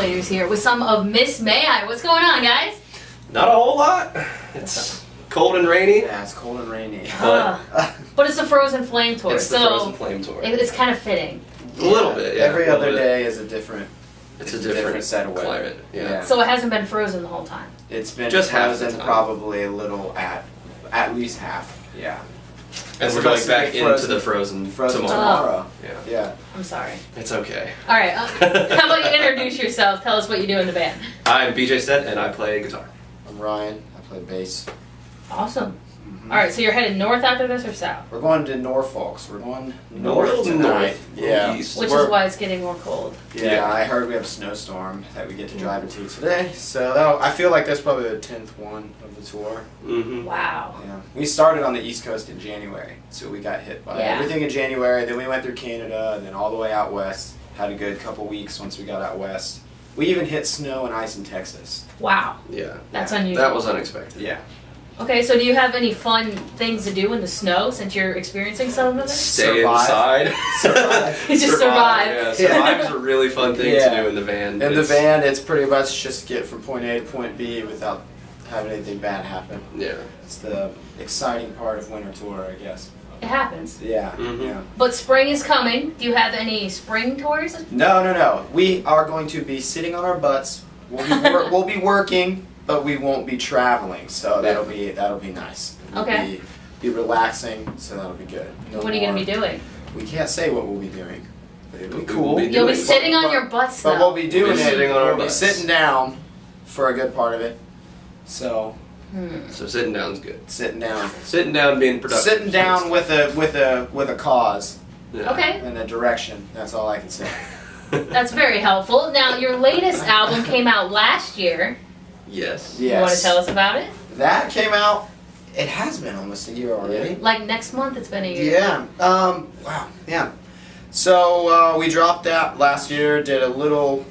Players here with some of Miss May I. What's going on, guys? Not a whole lot. It's cold and rainy. Yeah, it's cold and rainy. But it's the Frozen Flame Tour, It's the so Frozen Flame Tour. it's kind of fitting. A little bit, yeah. Every a little other bit. day is a different. It's a different set of weather. climate. Yeah. So it hasn't been frozen the whole time. It's been Just half the frozen, time. probably a little at least half. Yeah. And It's we're going supposed to be back into frozen- the Frozen Frozen tomorrow. tomorrow. Yeah. Yeah. I'm sorry. It's okay. All right. How about you introduce yourself? Tell us what you do in the band. I'm BJ Stead and I play guitar. I'm Ryan. I play bass. Awesome. All right. So you're headed north after this or south? We're going to Norfolk. So we're going north North, tonight. little Yeah. east. Which We're- is why it's getting more cold. Yeah, I heard we have a snowstorm that we get to drive into today. So I feel like that's probably the 10th one of the tour. Mm-hmm. Wow. Yeah. We started on the East Coast in January, so we got hit by Yeah. everything in January. Then we went through Canada, and then all the way out west. Had a good couple weeks once we got out west. We even hit snow and ice in Texas. Wow. Yeah. That's Yeah. unusual. That was unexpected. Yeah. Okay. So do you have any fun things to do in the snow since you're experiencing some of it? Stay Survive. inside. Survive. Just survive. Yeah, survive is a really fun thing Yeah. to do in the van. In the It's- van, it's pretty much just get from point A to point B without having anything bad happen. Yeah. It's the exciting part of winter tour, I guess. It happens. Yeah. Mhm. Yeah. But spring is coming. Do you have any spring tours? No. We are going to be sitting on our butts. We'll be working, but we won't be traveling. So that'll be nice. We'll Okay. Be relaxing, so that'll be good. No What are you going to be more- doing? We can't say what we'll be doing, but it'll be But cool. we'll be You'll be doing- sitting on but- your butts But though. we'll be doing We'll be it. sitting on our we'll be butts. sitting down for a good part of it. So So sitting down's good. sitting down, Sitting down, being productive. sitting down with a cause Yeah. Okay, and a direction. That's all I can say. that's very helpful. Now, your latest album came out last year. Yes. Yes. You want to tell us about it? That came out. It has been almost a year already. Like next month, it's been a year. Yeah. Wow. Yeah. So we dropped that last year. Did a little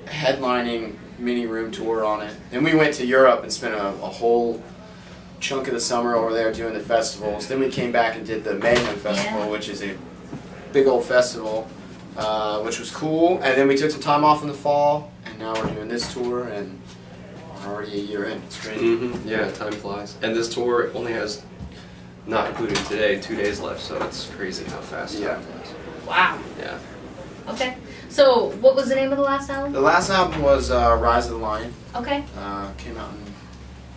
headlining mini room tour on it. Then we went to Europe and spent a whole chunk of the summer over there doing the festivals. Then we came back and did the Mayhem Festival, Yeah. which is a big old festival, which was cool. And then we took some time off in the fall, and now we're doing this tour, and we're already a year in. It's crazy. Mm-hmm. Yeah, time flies. And this tour only has, not including today, 2 days left, so it's crazy how fast Yeah. time flies. Wow. Yeah. Okay. So, what was the name of the last album? The last album was Rise of the Lion. Okay. Came out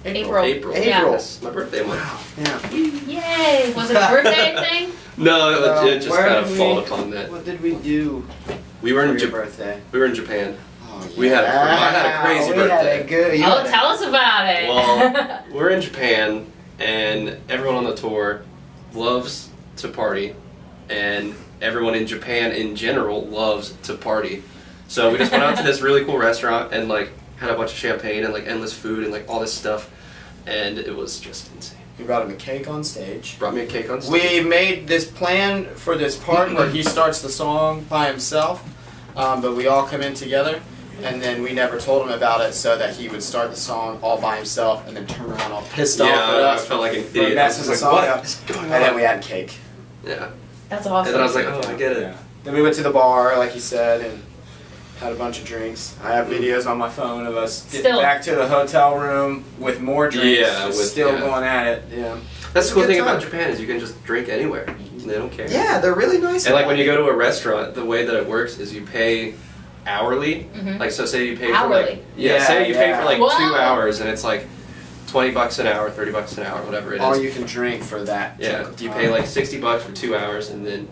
in April. April. Yeah. Yes, my birthday month. Yeah. Yay! Was it a birthday thing? No, it just Where kind of did fall we- upon that. What did we do We were for in your Japan. birthday? We were in Japan. Oh, We had a- I had a crazy we Had birthday. a good, you Oh, had a- tell us about it. Well, we're in Japan, and everyone on the tour loves to party, and everyone in Japan in general loves to party. So we just went out to this really cool restaurant and like had a bunch of champagne and like endless food and like all this stuff, and it was just insane. We brought him a cake on stage. Brought me a cake on stage. We made this plan for this part where he starts the song by himself, but we all come in together, and then we never told him about it so that he would start the song all by himself and then turn around all pissed off at I us felt like an for idiot. I messing was the just song like, up. what is going on? And then we had cake. Yeah. That's And awesome. then I was like, oh, I get it. Yeah. Then we went to the bar, like he said, and had a bunch of drinks. I have videos on my phone of us getting Still. back to the hotel room with more drinks. Yeah, just with- still yeah. going at it. Yeah. That's the It's a cool good thing time. about Japan is you can just drink anywhere. They don't care. Yeah, they're really nice. And like about when you it. go to a restaurant, the way that it works is you pay hourly. Mhm. Like so, say you pay for Hourly? like say you pay for like Whoa. 2 hours, and it's like $20 an hour, $30 an hour, whatever it all is. you can drink for that. Yeah, chunk of you time. pay like $60 for 2 hours, and then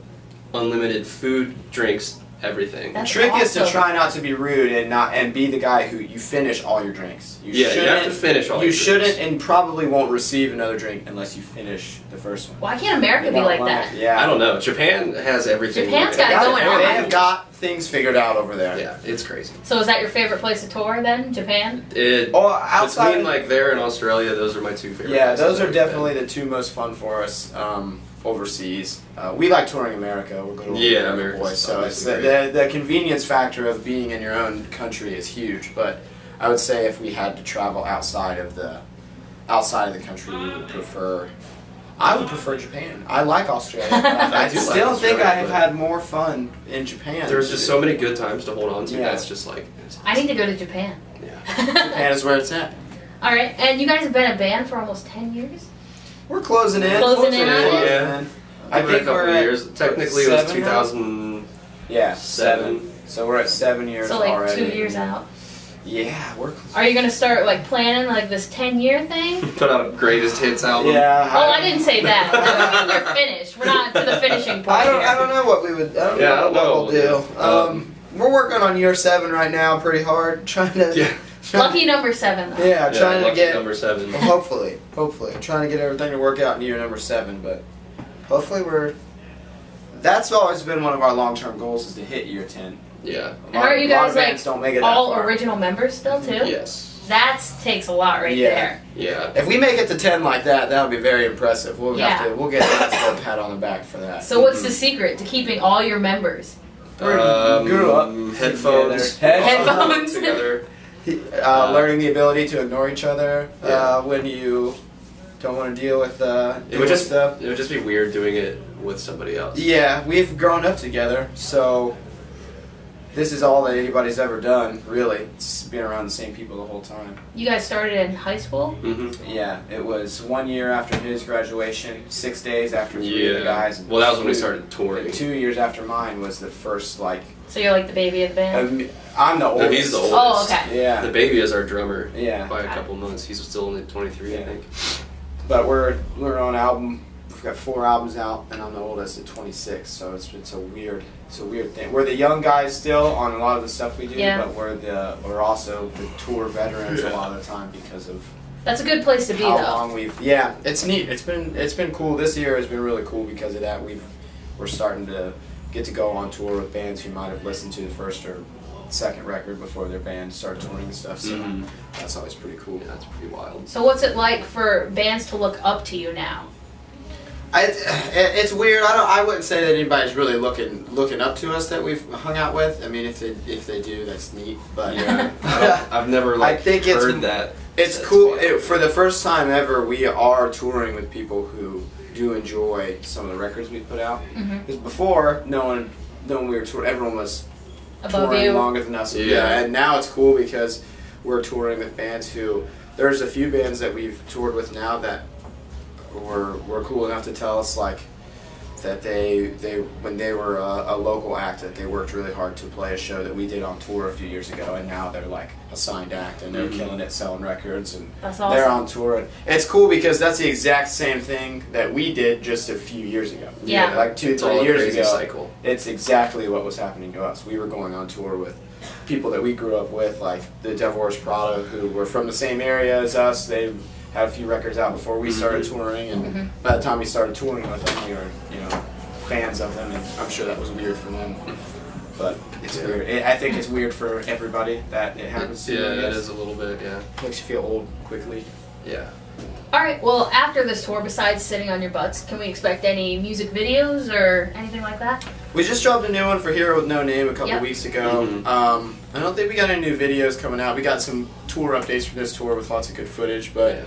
unlimited food, drinks, everything. The That's trick is to awesome. try not to be rude and be the guy who you finish all your drinks. You Yeah, you have to shouldn't- finish all You your shouldn't drinks. and probably won't receive another drink unless you finish the first one. Why can't America You be don't like want that? it. Yeah. I don't know. Japan has everything. Japan's right. got it going on. They have got things figured out over there. Yeah, it's crazy. So, is that your favorite place to tour then? Japan? It, Oh, outside. between like there and Australia, those are my two favorite. Yeah, places those are I've been. definitely the two most fun for us overseas. We like touring America. We're good old Yeah, American America's boys. So it's obviously the convenience factor of being in your own country is huge. But I would say if we had to travel outside of the country, we would prefer I would prefer Japan. I like Australia. But I do like still think Australia, I have but- had more fun in Japan. There's just so many good times to hold on to. Yeah. That's just like. I need to go to Japan. Yeah. Japan is where it's at. All right, and you guys have been a band for almost 10 years? We're closing in. Closing in on it? Yeah. I Give it think a couple we're at years. Technically, it was 7 now? 2000. Yeah, Seven. 7. So we're at 7 years So like already. 2 years out. Yeah, we're. Are you going to start like planning like this 10-year thing? Put out a greatest hits album. Yeah. Oh, I didn't say that. I mean, you're finished. We're not to the finishing point I don't. here. I don't know what we would. I don't Yeah, I know don't what know we'll what do. we'll do. We're working on year 7 right now, pretty hard, trying to. Yeah. Lucky number 7 though. Yeah, Yeah, trying to lucky get. number 7. Well, hopefully, trying to get everything to work out in year number 7, but hopefully we're. That's always been one of our long-term goals, is to hit year 10. Yeah. A lot, Are you a lot guys of like bands don't make it that all far. original members still too? Yes. That takes a lot right Yeah. there. Yeah. If we make it to 10 like that, that'll be very impressive. We'll Yeah. have to. We'll get a nice little pat on the back for that. So what's the secret to keeping all your members? Grew up Headphones. together. Headphones. Together. Learning the ability to ignore each other Yeah. when you don't want to deal with It would just stuff. it would just be weird doing it with somebody else. Yeah, we've grown up together, so this is all that anybody's ever done, really. It's been around the same people the whole time. You guys started in high school? Mm-hmm. Yeah, it was 1 year after his graduation, 6 days after 3 of the guys. and Well, that was when we 2 started touring. 2 years after mine was the first, like. So you're like the baby of the band? I'm the No, oldest. he's the oldest. Oh, okay. Yeah. The baby is our drummer Yeah. by a couple months. He's still only 23, I Yeah. think. But we're on album. We've got 4 albums out, and I'm the oldest at 26. So it's a weird thing. We're the young guys still on a lot of the stuff we do, Yeah. but we're also the tour veterans a lot of the time because of That's a good place to be how though. long we've. Yeah, it's neat. It's been cool. This year has been really cool because of that. We're starting to get to go on tour with bands who might have listened to the first or second record before their band started touring and stuff. So Mhm. that's always pretty cool. Yeah, that's pretty wild. So what's it like for bands to look up to you now? It's weird. I wouldn't say that anybody's really looking up to us that we've hung out with. I mean, if they do, that's neat. But Yeah. I've never I think it's- heard that. it's said cool. to me. For the first time ever, we are touring with people who do enjoy some of the records we put out. Mhm. Because before, no one we were touring, everyone was Above touring you? longer than us. Yeah. And now it's cool because we're touring with bands who. There's a few bands that we've toured with now that were cool enough to tell us like that they when they were a local act that they worked really hard to play a show that we did on tour a few years ago, and now they're like a signed act and they're Mhm. killing it selling records and That's they're awesome. on tour. And it's cool because that's the exact same thing that we did just a few years ago. Yeah. Like 2-3 It's all a years crazy ago. cycle. It's exactly what was happening to us. We were going on tour with people that we grew up with, like the Devil Wears Prada, who were from the same area as us. They had a few records out before we started touring, and Mhm. by the time we started touring with them, we were, fans of them, and I'm sure that was weird for them. But it's Yeah. weird. I think it's weird for everybody that it happens to. Yeah, I it guess. is a little bit. Yeah. Makes you feel old quickly. Yeah. All right. Well, after this tour, besides sitting on your butts, can we expect any music videos or anything like that? We just dropped a new one for Hero with No Name a couple Yep. weeks ago. Mhm. I don't think we got any new videos coming out. We got some tour updates for this tour with lots of good footage, but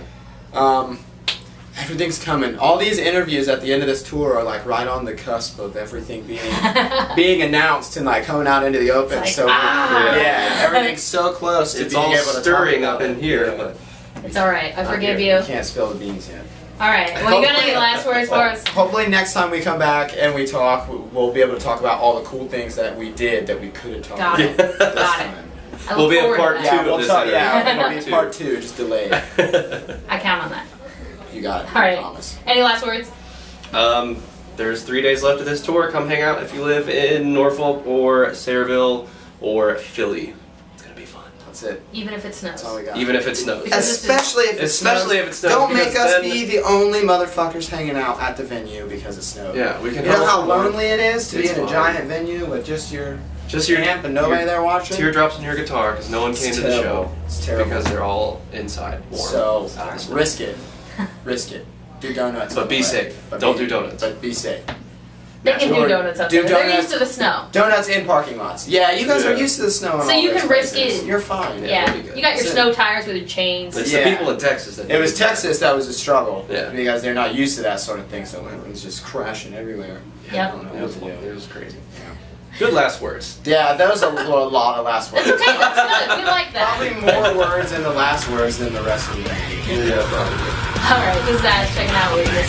everything's coming. All these interviews at the end of this tour are like right on the cusp of everything being announced and like coming out into the open. It's So like, ah! yeah, everything's so close to It's being all able to stirring talk up about in it. here, Yeah. but It's all right. I Not forgive here. you. You can't spill the beans yet. All right. Well, you got any last words for us? Hopefully next time we come back and we talk, we'll be able to talk about all the cool things that we did that we couldn't talk Got about it. this Got it. time. I We'll look be in forward to part that. two. Yeah, we'll this talk. interview. Yeah, it'll be Part two. part 2, just delayed. I count on that. You got it. All right. I promise. Any last words? There's 3 days left of this tour. Come hang out if you live in Norfolk or Sayreville or Philly. It's gonna be fun. That's it. Even if it snows. That's all we got. Even if it snows. Because- Especially if it Especially snows. if it snows, Don't make because us then- be the only motherfuckers hanging out at the venue because it snowed. Yeah, we can. You know how help support. lonely it is to be It's in a fine. giant venue with just your Just your amp and nobody your there watching? teardrops on your guitar because no one came It's to the terrible. show It's terrible. because they're all inside warm. So out of the snow. risk it. Risk it. Do donuts. But on the be way. safe. But Don't be- do donuts. But be safe. They can do donuts up Do there. They're donuts- used to the snow. Donuts in parking lots. Yeah, you guys are used to the snow. And So all you those can risk places. it. You're fine. Yeah, Yeah, that'd be good. you got your So- snow tires with your chains. It's Yeah. the people in Texas that It was did that. Texas that was a struggle. Yeah. Because they're not used to that sort of thing, so it was just crashing everywhere. I Yep. don't know It what was, to do. it was crazy. Good last words. Yeah, that was a lot of last words. That's okay. That's good. We like that. Probably more words in the last words than the rest of the movie. Yeah, probably. All right, this is Zach checking out with this